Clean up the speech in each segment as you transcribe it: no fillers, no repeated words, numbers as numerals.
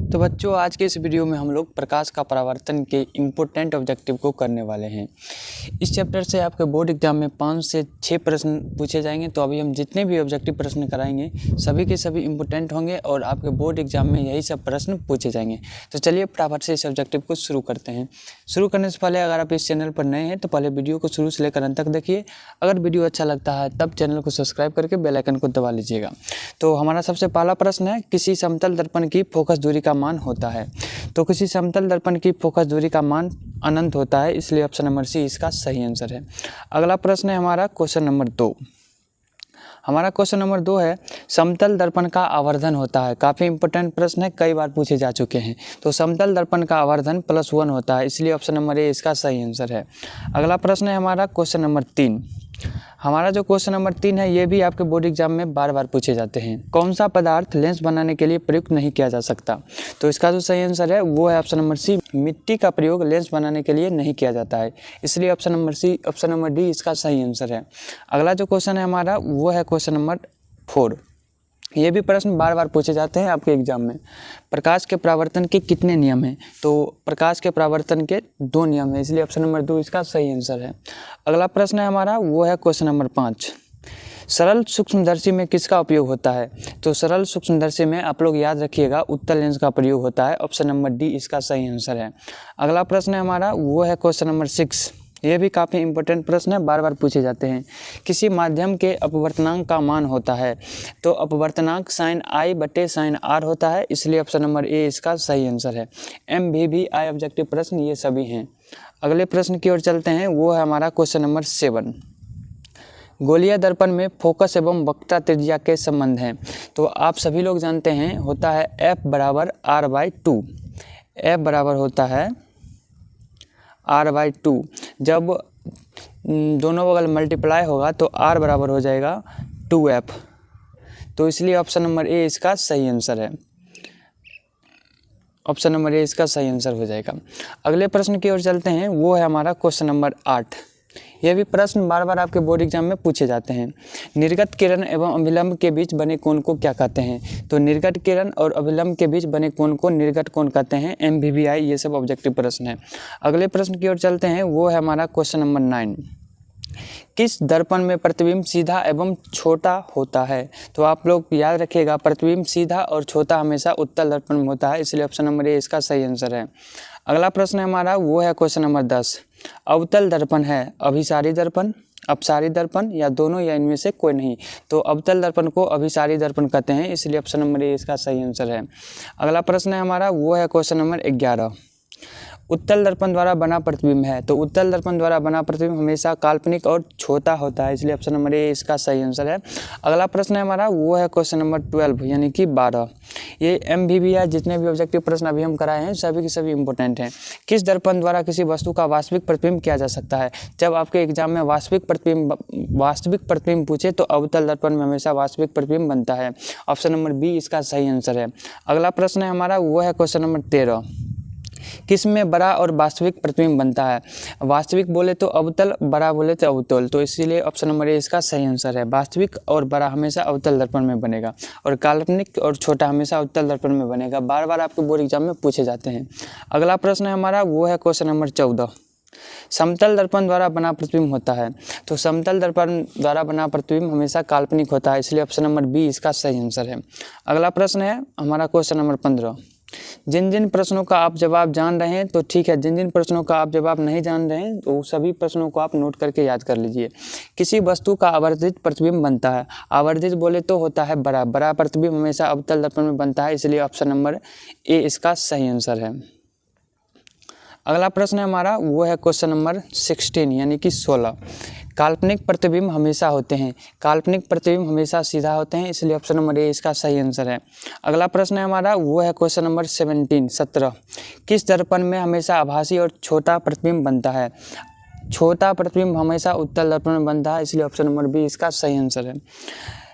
तो बच्चों, आज के इस वीडियो में हम लोग प्रकाश का परावर्तन के इम्पोर्टेंट ऑब्जेक्टिव को करने वाले हैं। इस चैप्टर से आपके बोर्ड एग्जाम में 5 से 6 प्रश्न पूछे जाएंगे। तो अभी हम जितने भी ऑब्जेक्टिव प्रश्न कराएंगे सभी के सभी इम्पोर्टेंट होंगे और आपके बोर्ड एग्जाम में यही सब प्रश्न पूछे जाएंगे। तो चलिए फटाफट से इस ऑब्जेक्टिव को शुरू करते हैं। शुरू करने से पहले अगर आप इस चैनल पर नए हैं तो पहले वीडियो को शुरू से लेकर अंत तक देखिए। अगर वीडियो अच्छा लगता है तब चैनल को सब्सक्राइब करके बेल आइकन को दबा लीजिएगा। तो हमारा सबसे पहला प्रश्न है, किसी समतल दर्पण की फोकस दूरी का मान होता है। तो किसी समतल दर्पण की फोकस दूरी का मान अनंत होता है, इसलिए ऑप्शन नंबर सी इसका सही आंसर है। अगला प्रश्न है हमारा क्वेश्चन नंबर 2। हमारा क्वेश्चन नंबर 2 है, समतल दर्पण का आवर्धन होता है। काफ़ी इंपॉर्टेंट प्रश्न है, कई बार पूछे जा चुके हैं। तो समतल दर्पण का आवर्धन +1 होता है, इसलिए ऑप्शन नंबर ए इसका सही आंसर है। अगला प्रश्न है हमारा क्वेश्चन नंबर 3। हमारा जो क्वेश्चन नंबर 3 है ये भी आपके बोर्ड एग्जाम में बार बार पूछे जाते हैं। कौन सा पदार्थ लेंस बनाने के लिए प्रयुक्त नहीं किया जा सकता। तो इसका जो सही आंसर है वो है ऑप्शन नंबर सी, मिट्टी का प्रयोग लेंस बनाने के लिए नहीं किया जाता है, इसलिए option number C, option number D इसका सही आंसर है। अगला जो क्वेश्चन है हमारा वो है क्वेश्चन नंबर 4। ये भी प्रश्न बार बार पूछे जाते हैं आपके एग्जाम में। प्रकाश के परावर्तन के कितने नियम हैं। तो प्रकाश के परावर्तन के 2 नियम हैं, इसलिए ऑप्शन नंबर 2 इसका सही आंसर है। अगला प्रश्न है हमारा वो है क्वेश्चन नंबर 5। सरल सूक्ष्मदर्शी में किसका उपयोग होता है। तो सरल सूक्ष्मदर्शी में आप लोग याद रखिएगा उत्तल लेंस का प्रयोग होता है, ऑप्शन नंबर डी इसका सही आंसर है। अगला प्रश्न है हमारा वो है क्वेश्चन नंबर 6। ये भी काफ़ी इंपॉर्टेंट प्रश्न है, बार बार पूछे जाते हैं। किसी माध्यम के अपवर्तनांक का मान होता है। तो अपवर्तनांक sin I/sin R होता है, इसलिए ऑप्शन नंबर ए इसका सही आंसर है। MVVI ऑब्जेक्टिव प्रश्न ये सभी हैं। अगले प्रश्न की ओर चलते हैं, वो है हमारा क्वेश्चन नंबर 7। गोलीय दर्पण में फोकस एवं वक्रता त्रिज्या के संबंध हैं। तो आप सभी लोग जानते हैं होता है F बराबर R/2। F बराबर होता है R/2। जब दोनों बगल मल्टीप्लाई होगा तो R बराबर हो जाएगा 2F। तो इसलिए ऑप्शन नंबर ए इसका सही आंसर है। ऑप्शन नंबर ए इसका सही आंसर हो जाएगा। अगले प्रश्न की ओर चलते हैं, वो है हमारा क्वेश्चन नंबर 8। यह भी प्रश्न बार बार आपके बोर्ड एग्जाम में पूछे जाते हैं। निर्गत किरण एवं अभिलंब के बीच बने कोण को क्या कहते हैं। तो निर्गत किरण और अभिलंब के बीच बने कोण को निर्गत कोण कहते हैं। MVVI ये सब ऑब्जेक्टिव प्रश्न है। अगले प्रश्न की ओर चलते हैं, वो है हमारा क्वेश्चन नंबर 9। किस दर्पण में प्रतिबिंब सीधा एवं छोटा होता है। तो आप लोग याद रखिएगा प्रतिबिंब सीधा और छोटा हमेशा उत्तल दर्पण में होता है, इसलिए ऑप्शन नंबर ए इसका सही आंसर है। अगला प्रश्न है हमारा वो है क्वेश्चन नंबर 10। अवतल दर्पण है अभिसारी दर्पण, अपसारी दर्पण या दोनों या इनमें से कोई नहीं। तो अवतल दर्पण को अभिसारी दर्पण कहते हैं, इसलिए ऑप्शन नंबर ए इसका सही आंसर है। अगला प्रश्न है हमारा वो है क्वेश्चन नंबर 11। उत्तल दर्पण द्वारा बना प्रतिबिंब है। तो उत्तल दर्पण द्वारा बना प्रतिबिंब हमेशा काल्पनिक और छोटा होता है, इसलिए ऑप्शन नंबर ए इसका सही आंसर है। अगला प्रश्न है हमारा वो है क्वेश्चन नंबर 12 यानी कि 12। ये MVVI जितने भी ऑब्जेक्टिव प्रश्न अभी हम कराए हैं सभी के सभी इंपॉर्टेंट हैं। किस दर्पण द्वारा किसी वस्तु का वास्तविक प्रतिबिंब किया जा सकता है। जब आपके एग्जाम में वास्तविक प्रतिबिंब पूछे तो अवतल दर्पण में हमेशा वास्तविक प्रतिबिंब बनता है, ऑप्शन नंबर बी इसका सही आंसर है। अगला प्रश्न है हमारा वो है क्वेश्चन नंबर 13। किस में बड़ा और वास्तविक प्रतिबिंब बनता है। वास्तविक बोले तो अवतल, बड़ा बोले तो अवतल, तो इसीलिए ऑप्शन नंबर ए इसका सही आंसर है। वास्तविक और बड़ा हमेशा अवतल दर्पण में बनेगा और काल्पनिक और छोटा हमेशा अवतल दर्पण में बनेगा। बार बार आपके बोर्ड एग्जाम में पूछे जाते हैं। अगला प्रश्न है हमारा वो है क्वेश्चन नंबर 14। समतल दर्पण द्वारा बना प्रतिबिंब होता है। तो समतल दर्पण द्वारा बना प्रतिबिंब हमेशा काल्पनिक होता है, इसलिए ऑप्शन नंबर बी इसका सही आंसर है। अगला प्रश्न है हमारा क्वेश्चन नंबर 15। जिन जिन प्रश्नों का आप जवाब जान रहे हैं तो ठीक है, जिन जिन प्रश्नों का आप जवाब नहीं जान रहे हैं तो सभी प्रश्नों को आप नोट करके याद कर लीजिए। किसी वस्तु का आवर्धित प्रतिबिंब बनता है। आवर्धित बोले तो होता है बड़ा प्रतिबिंब हमेशा अवतल दर्पण में बनता है, इसलिए ऑप्शन नंबर ए इसका सही आंसर है। अगला प्रश्न है हमारा वो है क्वेश्चन नंबर 16 यानी कि 16। काल्पनिक प्रतिबिंब हमेशा होते हैं। काल्पनिक प्रतिबिंब हमेशा सीधा होते हैं, इसलिए ऑप्शन नंबर ए इसका सही आंसर है। अगला प्रश्न है हमारा वो है क्वेश्चन नंबर 17। किस दर्पण में हमेशा आभासी और छोटा प्रतिबिंब बनता है। छोटा प्रतिबिंब हमेशा उत्तल दर्पण में बनता है, इसलिए ऑप्शन नंबर बी इसका सही आंसर है।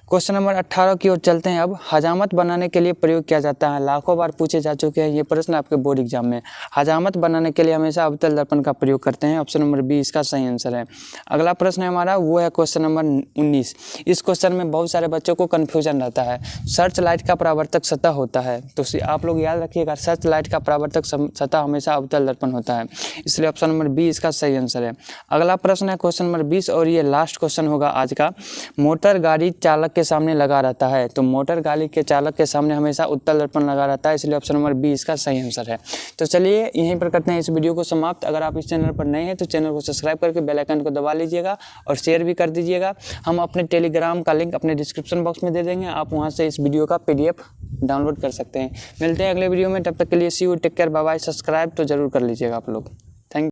क्वेश्चन नंबर 18 की ओर चलते हैं। अब हजामत बनाने के लिए प्रयोग किया जाता है, लाखों बार पूछे जा चुके हैं ये प्रश्न आपके बोर्ड एग्जाम में। हजामत बनाने के लिए हमेशा अवतल दर्पण का प्रयोग करते हैं। ऑप्शन नंबर बी इसका सही आंसर है। अगला प्रश्न है हमारा, वो है क्वेश्चन नंबर 19। इस क्वेश्चन में बहुत सारे बच्चों को कन्फ्यूजन रहता है। सर्च लाइट का परावर्तक सतह होता है, तो आप लोग याद रखिएगा, सर्च लाइट का परावर्तक सतह हमेशा अवतल दर्पण होता है, इसलिए ऑप्शन नंबर बी इसका सही आंसर है। अगला प्रश्न है क्वेश्चन नंबर 20 और ये लास्ट क्वेश्चन होगा आज का। मोटर गाड़ी चालक के सामने लगा रहता है, तो मोटर गाड़ी के चालक के सामने हमेशा उत्तल दर्पण लगा रहता है, इसलिए ऑप्शन नंबर बी इसका सही आंसर है। तो चलिए यहीं पर करते हैं इस वीडियो को समाप्त। अगर आप इस चैनल पर नए हैं तो चैनल को सब्सक्राइब करके बेल आइकन को दबा लीजिएगा और शेयर भी कर दीजिएगा। हम अपने टेलीग्राम का लिंक अपने डिस्क्रिप्शन बॉक्स में दे देंगे, आप वहां से इस वीडियो का PDF डाउनलोड कर सकते हैं। मिलते हैं अगले वीडियो में, तब तक के लिए see you, take care, bye bye. Subscribe तो जरूर कर लीजिएगा आप लोग।